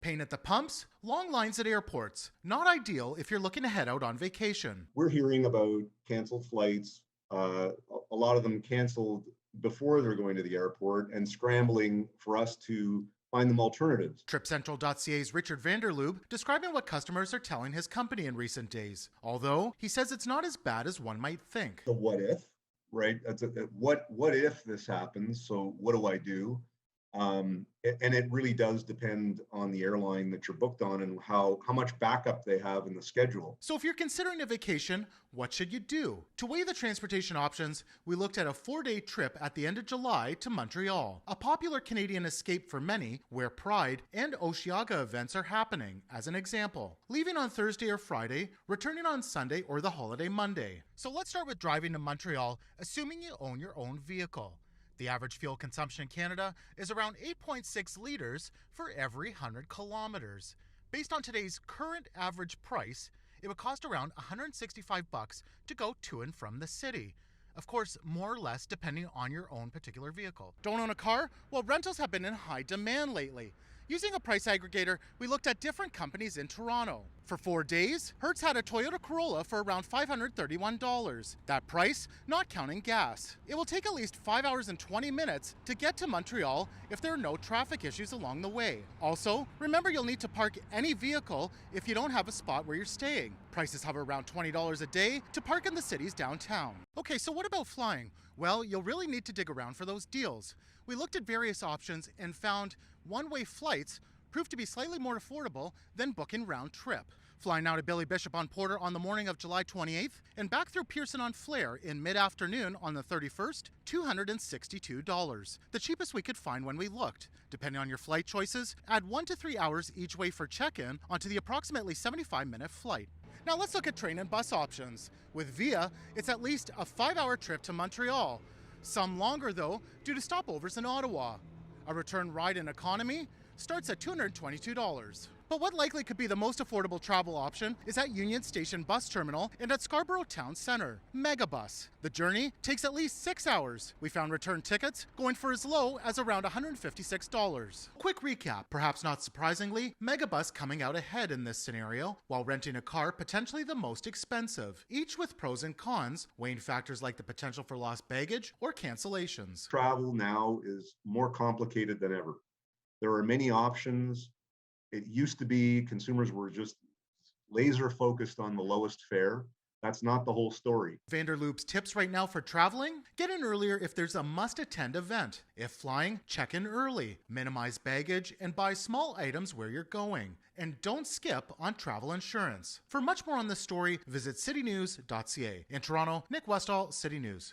Pain at the pumps, long lines at airports. Not ideal if you're looking to head out on vacation. We're hearing about canceled flights, a lot of them canceled before they're going to the airport and scrambling for us to find them alternatives. TripCentral.ca's Richard Vanderloob describing what customers are telling his company in recent days. Although, he says it's not as bad as one might think. The what if, right? What if this happens? So what do I do? And it really does depend on the airline that you're booked on and how much backup they have in the schedule. So if you're considering a vacation, what should you do? To weigh the transportation options, we looked at a 4-day trip at the end of July to Montreal, a popular Canadian escape for many where Pride and Osheaga events are happening, as an example. Leaving on Thursday or Friday, returning on Sunday or the holiday Monday. So let's start with driving to Montreal, assuming you own your own vehicle. The average fuel consumption in Canada is around 8.6 liters for every 100 kilometers. Based on today's current average price, it would cost around $165 to go to and from the city. Of course, more or less depending on your own particular vehicle. Don't own a car? Well, rentals have been in high demand lately. Using a price aggregator, we looked at different companies in Toronto. For 4 days, Hertz had a Toyota Corolla for around $531. That price, not counting gas. It will take at least 5 hours and 20 minutes to get to Montreal if there are no traffic issues along the way. Also, remember you'll need to park any vehicle if you don't have a spot where you're staying. Prices hover around $20 a day to park in the city's downtown. Okay, so what about flying? Well, you'll really need to dig around for those deals. We looked at various options and found one-way flights proved to be slightly more affordable than booking round trip. Flying now to Billy Bishop on Porter on the morning of July 28th and back through Pearson on Flare in mid-afternoon on the 31st, $262. The cheapest we could find when we looked. Depending on your flight choices, add 1 to 3 hours each way for check-in onto the approximately 75-minute flight. Now let's look at train and bus options. With Via, it's at least a 5-hour trip to Montreal. Some longer though, due to stopovers in Ottawa. A return ride in economy starts at $222. But what likely could be the most affordable travel option is at Union Station Bus Terminal and at Scarborough Town Centre, Megabus. The journey takes at least 6 hours. We found return tickets going for as low as around $156. Quick recap, perhaps not surprisingly, Megabus coming out ahead in this scenario, while renting a car potentially the most expensive, each with pros and cons, weighing factors like the potential for lost baggage or cancellations. Travel now is more complicated than ever. There are many options. It used to be consumers were just laser focused on the lowest fare. That's not the whole story. Vanderloop's tips right now for traveling? Get in earlier if there's a must-attend event. If flying, check in early, minimize baggage, and buy small items where you're going. And don't skip on travel insurance. For much more on this story, visit citynews.ca. In Toronto, Nick Westoll, City News.